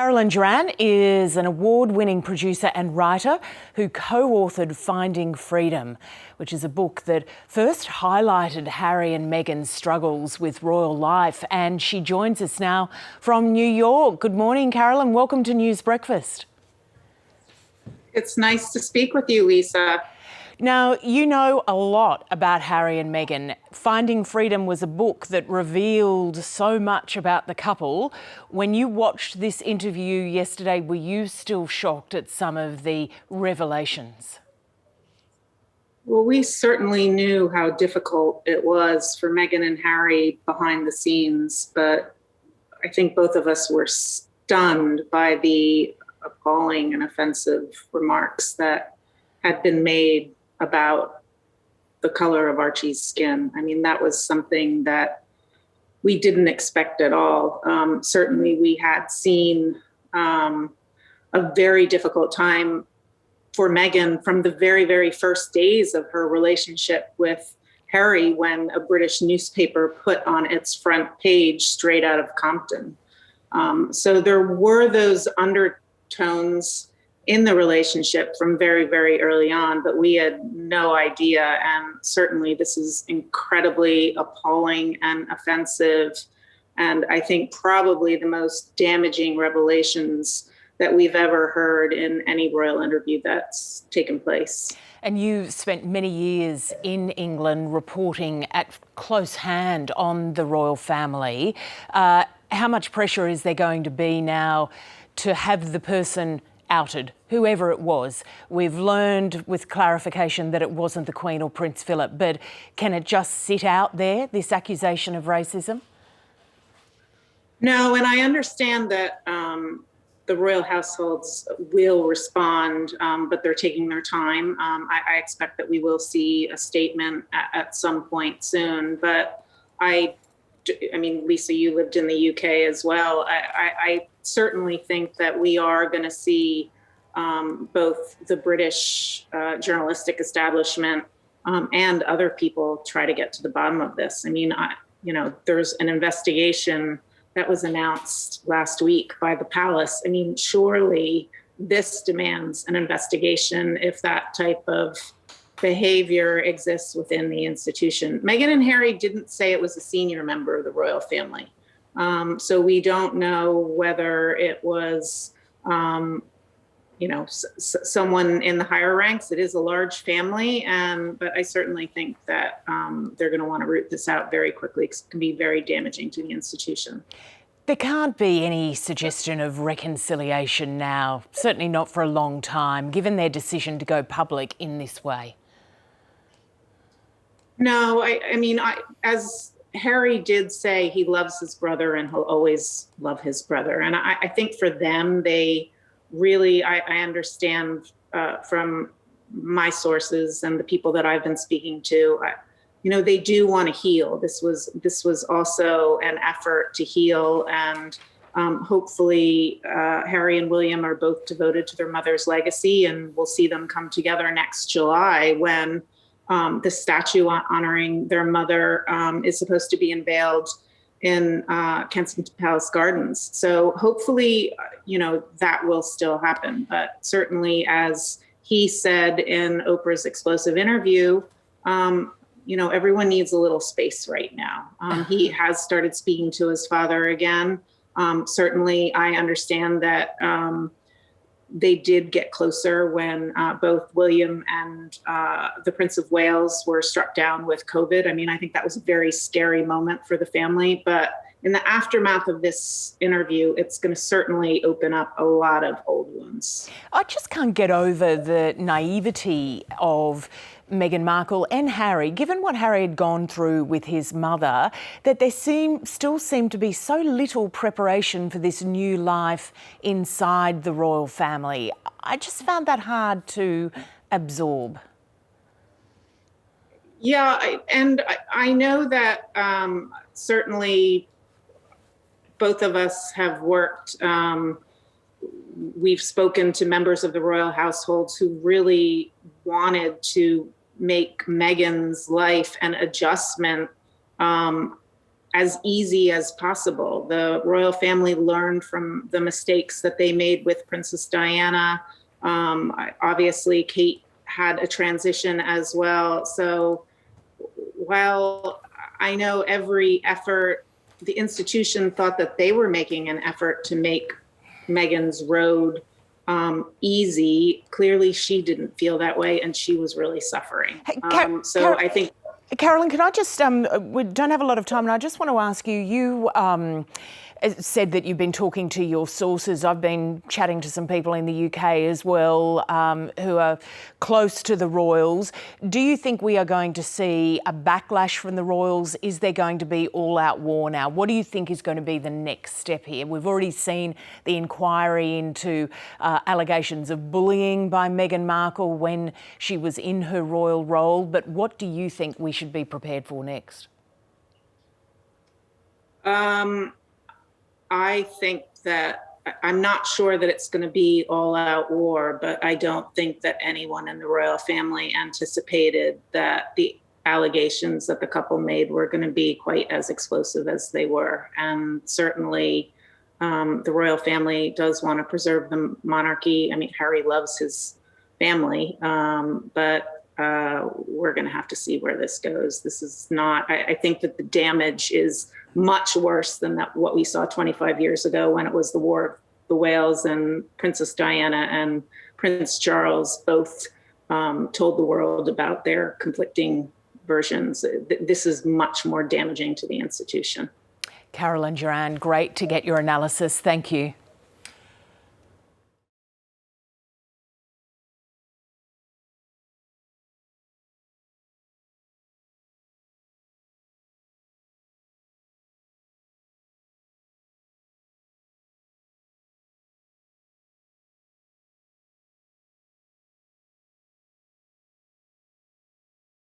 Carolyn Duran is an award-winning producer and writer who co-authored Finding Freedom, which is a book that first highlighted Harry and Meghan's struggles with royal life. And she joins us now from New York. Good morning, Carolyn. Welcome to News Breakfast. It's nice to speak with you, Lisa. Now, you know a lot about Harry and Meghan. Finding Freedom was a book that revealed so much about the couple. When you watched this interview yesterday, were you still shocked at some of the revelations? Well, we certainly knew how difficult it was for Meghan and Harry behind the scenes, but I think both of us were stunned by the appalling and offensive remarks that had been made about the color of Archie's skin. I mean, that was something that we didn't expect at all. Certainly we had seen a very difficult time for Meghan from the very, very first days of her relationship with Harry, when a British newspaper put on its front page, "Straight out of Compton." So there were those undertones in the relationship from very, very early on, but we had no idea. And certainly this is incredibly appalling and offensive. And I think probably the most damaging revelations that we've ever heard in any royal interview that's taken place. And you've spent many years in England reporting at close hand on the royal family. How much pressure is there going to be now to have the person outed, whoever it was? We've learned with clarification that it wasn't the Queen or Prince Philip, but can it just sit out there, this accusation of racism? No, and I understand that the royal households will respond, but they're taking their time. I expect that we will see a statement at some point soon, but I mean, Lisa, you lived in the UK as well. I certainly think that we are going to see both the British journalistic establishment and other people try to get to the bottom of this. I mean, there's an investigation that was announced last week by the palace. I mean, surely this demands an investigation if that type of behavior exists within the institution. Meghan and Harry didn't say it was a senior member of the royal family. So we don't know whether it was, someone in the higher ranks. It is a large family, but I certainly think that they're going to want to root this out very quickly, because it can be very damaging to the institution. There can't be any suggestion of reconciliation now, certainly not for a long time, given their decision to go public in this way. No, I mean, as Harry did say, he loves his brother and he'll always love his brother. And I think for them, they really, I understand from my sources and the people that I've been speaking to, they do want to heal. This was also an effort to heal. And hopefully Harry and William are both devoted to their mother's legacy, and we'll see them come together next July when the statue honoring their mother is supposed to be unveiled in Kensington Palace Gardens. So hopefully, that will still happen. But certainly, as he said in Oprah's explosive interview, everyone needs a little space right now. He has started speaking to his father again. Certainly, I understand that they did get closer when both William and the Prince of Wales were struck down with COVID. I mean, I think that was a very scary moment for the family. But in the aftermath of this interview, it's going to certainly open up a lot of old wounds. I just can't get over the naivety of Meghan Markle and Harry, given what Harry had gone through with his mother, that there still seemed to be so little preparation for this new life inside the royal family. I just found that hard to absorb. Yeah, I know that certainly both of us have worked. We've spoken to members of the royal households who really wanted to make Meghan's life an adjustment as easy as possible. The royal family learned from the mistakes that they made with Princess Diana. Obviously, Kate had a transition as well. So while I know every effort, the institution thought that they were making an effort to make Meghan's road easy. Clearly, she didn't feel that way, and she was really suffering. I think. Carolyn, can I just, we don't have a lot of time, and I just want to ask you, you said that you've been talking to your sources. I've been chatting to some people in the UK as well who are close to the royals. Do you think we are going to see a backlash from the royals? Is there going to be all-out war now? What do you think is going to be the next step here? We've already seen the inquiry into allegations of bullying by Meghan Markle when she was in her royal role, but what do you think we should be prepared for next? I think that I'm not sure that it's going to be all out war, but I don't think that anyone in the royal family anticipated that the allegations that the couple made were going to be quite as explosive as they were. And certainly the royal family does want to preserve the monarchy. I mean, Harry loves his family, but we're going to have to see where this goes. This is not, I think that the damage is much worse than what we saw 25 years ago when it was the War of the Wales and Princess Diana and Prince Charles both told the world about their conflicting versions. This is much more damaging to the institution. Carolyn Duran, great to get your analysis. Thank you.